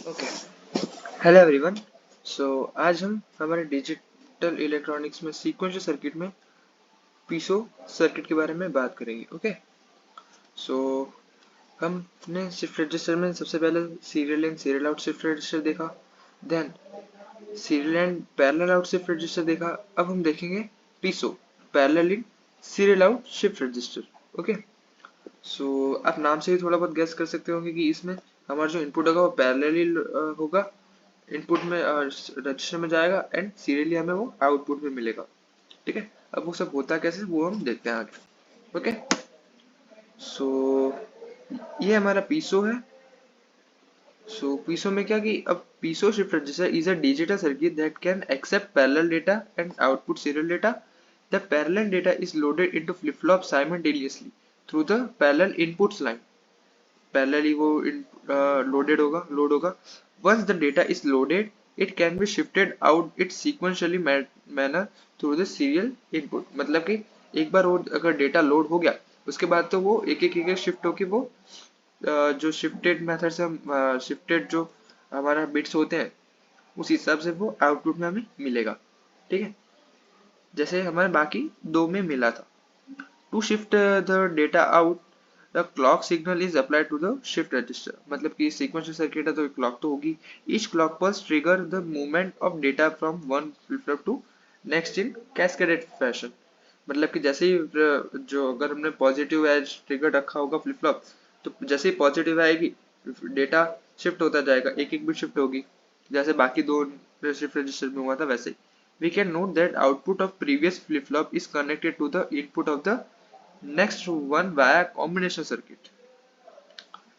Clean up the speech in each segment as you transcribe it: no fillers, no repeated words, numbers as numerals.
Okay. Hello everyone. आज हम हमारे डिजिटल इलेक्ट्रॉनिक्स में सीक्वेंशियल सर्किट में पीसो सर्किट के बारे में बात करेंगे। ओके। सो हमने शिफ्ट रजिस्टर में सबसे पहले serial in serial out shift register देखा। Then serial and parallel out shift register देखा। अब हम देखेंगे PISO parallel in serial out shift register. Okay. आप नाम से ही थोड़ा बहुत गेस कर सकते होंगे कि इसमें हमारा जो इनपुट होगा वो पैरेलली होगा, इनपुट में रजिस्टर में जाएगा एंड सीरियली हमें वो आउटपुट में मिलेगा। ठीक है। अब वो सब होता कैसे वो हम देखते हैं आगे। ओके। सो ये हमारा पीसो है। पीसो में क्या कि अब PISO shift register is a digital circuit that can accept parallel data and output serial data. The parallel data is loaded into flip-flop simultaneously through the parallel inputs line. Parallelly वो loaded होगा, load होगा. Once the data is loaded, it can be shifted out its sequentially manner through the serial input. मतलब कि एक बार वो अगर data load हो गया उसके बाद तो वो एक एक शिफ्ट होके वो जो शिफ्टेड मेथड से हम शिफ्टेड जो हमारा बिट्स होते हैं उस हिसाब से वो आउटपुट में हमें मिलेगा। ठीक है। जैसे हमारे बाकी दो में मिला था। To shift the data out the clock signal is applied to the shift register. मतलब कि सीक्वेंशियल सर्किट है तो क्लॉक तो होगी। Each clock pulse trigger the movement of data from one flip flop to next in cascaded fashion. मतलब कि जैसे ही जो अगर हमने पॉजिटिव एज ट्रिगर रखा होगा फ्लिप फ्लॉप तो जैसे ही पॉजिटिव आएगी डेटा शिफ्ट होता जाएगा, एक एक बिट शिफ्ट होगी जैसे बाकी दो शिफ्ट रजिस्टर में हुआ था वैसे ही। We can note that output of previous flip-flop is connected to the input of the next one via combination circuit.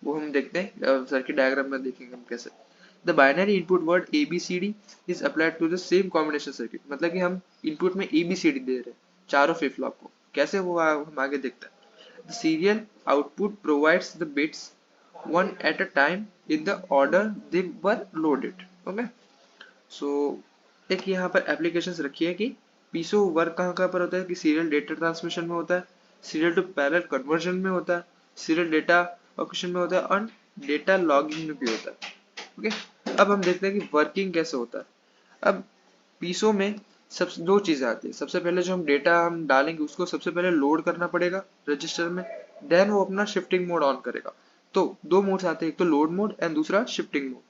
वो हम देखते हैं सर्किट डायग्राम में देखेंगे हम कैसे। The binary input word ABCD is applied to the same combination circuit. मतलब कि हम इनपुट में ABCD दे रहे हैं चारों फ्लिप फ्लॉप को। कैसे वो हम आगे देखते हैं। The serial output provides the bits one at a time in the order they were loaded. Okay. सो एक यहाँ पर एप्लीकेशंस रखी है कि पीसो वर्क कहाँ कहाँ पर होता है कि सीरियल डेटा ट्रांसमिशन में होता है, सीरियल टू पैरेलल कन्वर्जन में होता है, सीरियल डेटा ऑक्यूशन में होता है और डेटा लॉगिंग में भी होता है। ओके। अब हम देखते हैं कि वर्किंग कैसे होता है। अब पीसो में सब दो चीजें आती है। सबसे पहले जो हम डेटा हम डालेंगे उसको सबसे पहले लोड करना पड़ेगा रजिस्टर में, देन वो अपना शिफ्टिंग मोड ऑन करेगा। तो दो मोड्स आते हैं, एक तो लोड मोड एंड दूसरा शिफ्टिंग मोड।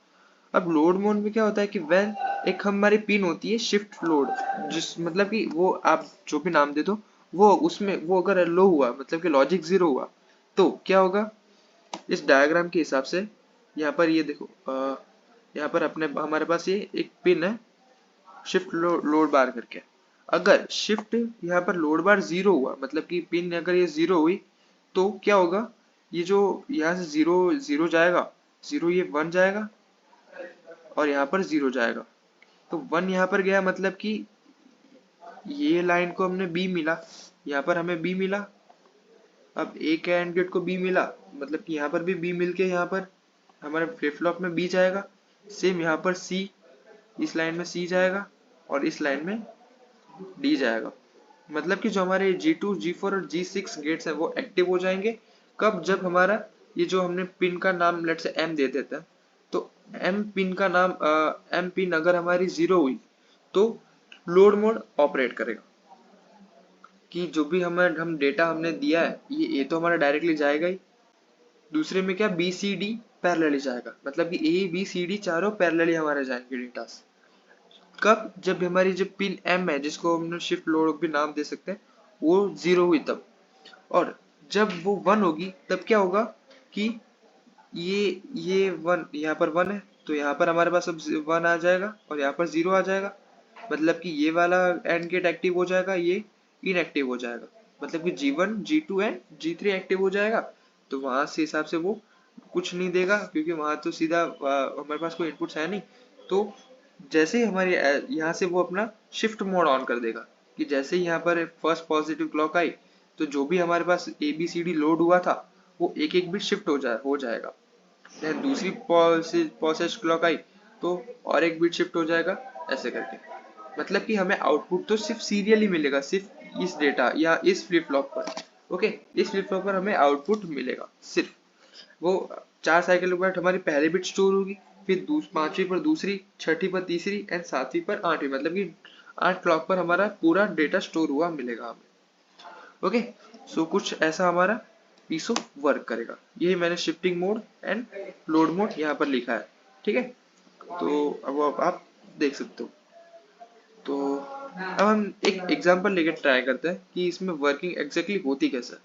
अब लोड मोड में क्या होता है कि व्हेन एक हमारी पिन होती है शिफ्ट लोड, जिस मतलब कि वो आप जो भी नाम दे दो वो उसमें वो अगर लो हुआ मतलब कि लॉजिक जीरो हुआ तो क्या होगा। इस डायग्राम के हिसाब से यहाँ पर ये देखो यहाँ पर अपने हमारे पास ये एक पिन है शिफ्ट लोड बार करके। अगर शिफ्ट यहाँ पर लोड बार जीरो हुआ मतलब कि पिन अगर ये जीरो हुई तो क्या होगा, ये जो यहाँ से जीरो जीरो जाएगा, जीरो ये वन जाएगा और यहाँ पर जीरो जाएगा। तो वन यहाँ पर गया मतलब कि ये लाइन को हमने बी मिला, यहाँ पर हमें बी मिला। अब ए के एंड गेट को बी मिला मतलब कि यहाँ पर भी बी मिल के यहाँ पर हमारे फ्लिप फ्लॉप में बी जाएगा। सेम यहाँ पर सी, इस लाइन में सी जाएगा और इस लाइन में डी जाएगा। मतलब कि जो हमारे G2, G4 और G6 गेट्स हैं वो एक्टिव हो जाएंगे कब, जब हमारा ये जो हमने पिन का नाम लेट से M दे देता है तो M पिन का नाम M पिन अगर हमारी जीरो हुई तो लोड मोड ऑपरेट करेगा कि जो भी हम डेटा हमने दिया है ये तो हमारा डायरेक्टली जाएगा ही। दूसरे में क्या बी सी डी पैरेलली जाएगा मतलब कि ए बी सी डी चारों पैरेलली हमारे जाएंगे डेटा। कब, जब हमारी जो पिन एम है जिसको हम शिफ्ट लोड भी नाम दे सकते हैं वो जीरो हुई तब। और जब वो वन होगी तब क्या होगा कि ये वन यहाँ पर वन है तो यहाँ पर हमारे पास अब वन आ जाएगा और यहाँ पर जीरो आ जाएगा। मतलब कि ये वाला एंड गेट एक्टिव हो जाएगा, ये इनएक्टिव हो जाएगा। मतलब कि G1 G2 and G3 active हो जाएगा। तो वहां से हिसाब से वो कुछ नहीं देगा क्योंकि वहां तो सीधा हमारे पास कोई इनपुट्स है नहीं। तो जैसे ही हमारे यहाँ से वो अपना शिफ्ट मोड ऑन कर देगा कि जैसे ही यहाँ पर फर्स्ट पॉजिटिव क्लॉक आई तो जो भी हमारे पास ABCD लोड हुआ था वो एक एक बिट शिफ्ट हो जाएगा। देन दूसरी पॉजिटिव क्लॉक आई तो और एक बिट शिफ्ट हो जाएगा ऐसे करके। मतलब कि हमें आउटपुट तो सिर्फ सीरियली मिलेगा, सिर्फ इस डेटा या इस फ्लिप फ्लॉप पर। ओके। इस फ्लिप फ्लॉप पर हमें आउटपुट मिलेगा सिर्फ। वो 4 साइकिल के बाद हमारी पहली बिट स्टोर होगी, फिर 5वीं पर दूसरी, 6ठी पर तीसरी एंड 7वीं पर 8वीं, मतलब कि 8 क्लॉक पर हमारा पूरा डेटा स्टोर हुआ मिलेगा हमें। ओके, सो कुछ ऐसा हमारा पीसो वर्क करेगा। यही मैंने shifting mode and load mode यहाँ पर लिखा है, ठीक है। तो अब आप देख सकते हो। तो अब हम एक एग्जांपल लेके ट्राई करते हैं कि इसमें वर्किंग एग्जैक्टली होती कैसे है।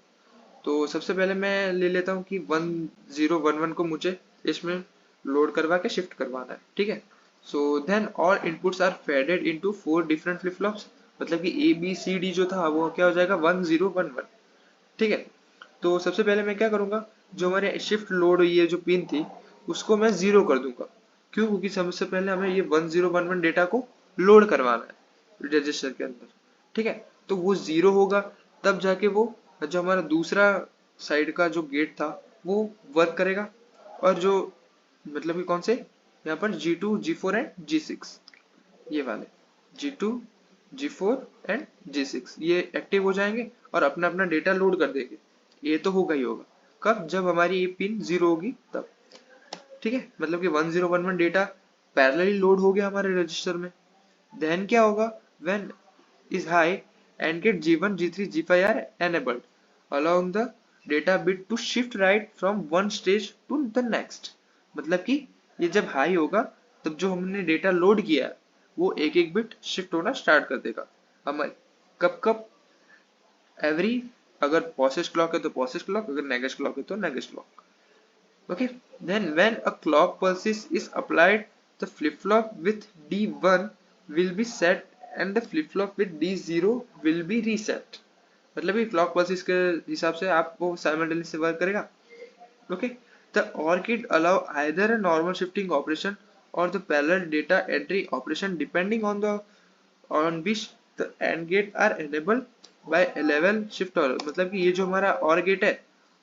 तो सबसे पहले मैं ले लेता हूँ कि 1011 को मुझे इसमें लोड करवा के शिफ्ट करवाना है, ठीक है। So then all inputs are faded into 4 different flip flops, मतलब कि ए बी सी डी जो था वो क्या हो जाएगा 1011, ठीक है। तो सबसे पहले मैं क्या करूंगा, जो हमारे शिफ्ट लोड हुई है जो पिन थी उसको मैं 0 कर दूंगा। क्यों? क्योंकि सबसे पहले हमें ये 1011 डेटा को लोड करवाना है रजिस्टर के अंदर, ठीक है। तो वो 0 होगा, तब जाके वो जो हमारा दूसरा साइड का जो गेट था वो वर्क करेगा। और जो मतलब कि कौन से यहाँ पर G2 G4 एंड G6, ये वाले G2 G4 एंड G6 ये एक्टिव हो जाएंगे और अपना अपना डेटा लोड कर देंगे। ये तो होगा ही होगा, कब? जब हमारी ये पिन 0 होगी तब, ठीक है। मतलब कि 1011 डेटा पैरेलली लोड हो गया हमारे रजिस्टर में। देन क्या होगा, when is high and get G1, G3, G5 are enabled, allowing the data bit to shift right from one stage to the next। मतलब कि ये जब हाई होगा तब जो हमने डेटा लोड किया है वो एक एक बिट शिफ्ट होना स्टार्ट कर देगा हमारे। कब कब? एवरी, अगर पॉसेज क्लॉक है तो पॉसेज क्लॉक, अगर नेगेज क्लॉक है तो नेगेज clock. Okay, then when a clock pulse is applied, the flip-flop with D1 will be set and the flip-flop with D0 will be reset। मतलब ये clock pulses के हिसाब से आपको simultaneously वर्क करेगा। Okay, the OR kit allow either a normal shifting operation or the parallel data entry operation depending on which the AND gate are enabled by a level shifter। मतलब कि ये जो हमारा OR गेट है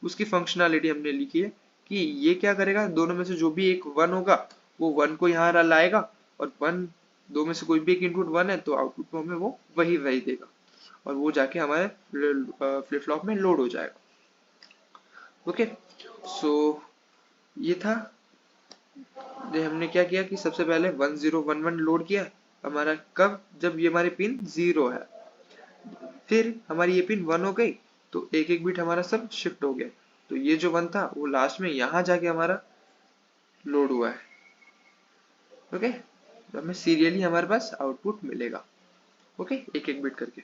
उसकी functionality हमने लिखी है कि ये क्या करेगा, दोनों में से जो भी एक 1 होगा वो 1 को यहाँ लाएगा, और 1 दो में से कोई भी एक इनपुट 1 है तो आउटपुट में हमें वो वही देगा और वो जाके हमारे फ्लिप फ्लॉप में लोड हो जाएगा। ओके, सो ये था। ये हमने क्या किया कि सबसे पहले 1011 लोड किया हमारा, कब? जब ये हमारी पिन 0 है। फिर हमारी ये पिन 1 हो गई तो एक एक बिट हमारा सब शिफ्ट हो गया। तो ये जो 1 था वो लास्ट में यहाँ जाके हमारा लोड हुआ है। ओके, तो हमें सीरियली हमारे पास आउटपुट मिलेगा। ओके, एक एक बिट करके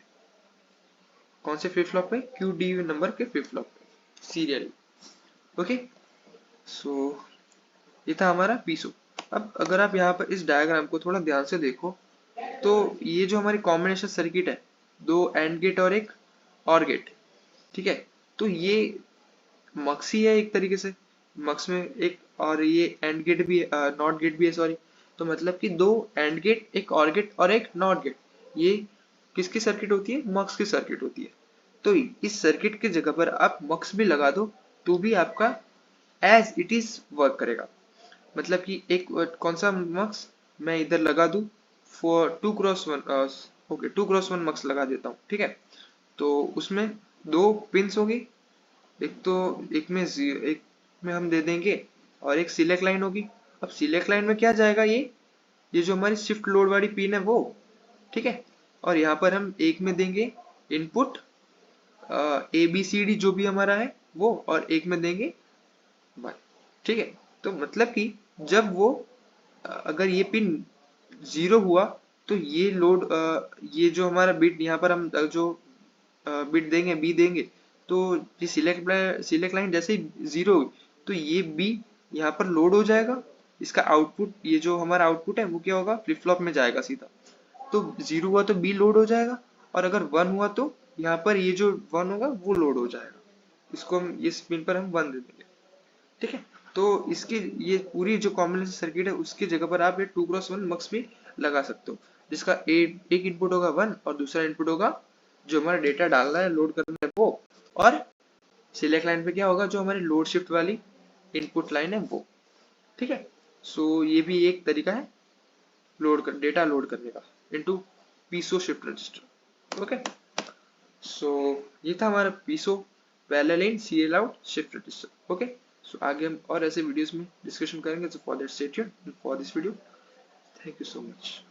कौन से फ्लिप फ्लॉप पे? क्यू डी नंबर के फ्लिप फ्लॉप पे सीरियली। ओके, सो ये था हमारा पीसो। अब अगर आप यहाँ पर इस डायग्राम को थोड़ा ध्यान से देखो तो ये जो हमारी कॉम्बिनेशन सर्किट है, दो एंड गेट और एक और गेट, ठीक है। तो ये मक्स ही है एक तरीके से, मक्स में एक और ये एंड गेट भी नॉट गेट भी है, सॉरी। तो मतलब कि दो एंड गेट, एक और गेट और एक नॉट गेट, ये किसकी सर्किट होती है? मक्स की सर्किट होती है। तो इस सर्किट की जगह पर आप मक्स भी लगा दो तो भी आपका एज इट इज वर्क करेगा। मतलब कि एक कौन सा मक्स मैं इधर लगा दूं, फॉर 2x1, ओके 2x1 मक्स लगा देता हूँ, ठीक है। तो उसमें दो पिंस होगी, एक तो एक में हम दे देंगे और एक सिलेक्ट लाइन होगी। अब सिलेक्ट लाइन में क्या जाएगा, ये जो हमारी शिफ्ट लोड वाली पिन है वो, ठीक है। और यहाँ पर हम एक में देंगे input A B C D जो भी हमारा है वो, और एक में देंगे 1, ठीक है। तो मतलब कि जब वो अगर ये पिन 0 हुआ तो ये लोड ये जो हमारा बिट यहाँ पर हम जो बिट देंगे बी देंगे, तो ये सिलेक्ट लाइन जैसे ही 0 हुई तो ये बी यहाँ पर लोड हो जाएगा। इसका आउटपुट, ये जो हमारा आउटपुट है वो क्या होगा, फ्लिप फ्लॉप में जाएगा सीधा। तो 0 हुआ तो बी लोड हो जाएगा, और अगर 1 हुआ तो यहाँ पर ये जो 1 होगा वो लोड हो जाएगा। इसको हम इस पिन पर हम 1 दे देंगे, ठीक है। तो इसकी ये पूरी जो कॉम्बिनेशन सर्किट है उसकी जगह पर आप ये 2x1 मक्स भी लगा सकते हो, जिसका एक इनपुट होगा 1 और दूसरा इनपुट होगा जो हमारा डेटा डालना है, लोड करना है वो, और सिलेक्ट लाइन पे क्या होगा, जो हमारी लोड शिफ्ट वाली इनपुट लाइन है वो, ठीक है। सो ये भी एक तरीका है डेटा लोड करने का into PISO shift register. Okay, so ये था हमारा PISO parallel in serial out shift register. Okay, so आगे हम और ऐसे वीडियोस में डिस्कशन करेंगे, so for that stay tuned for this video. Thank you so much.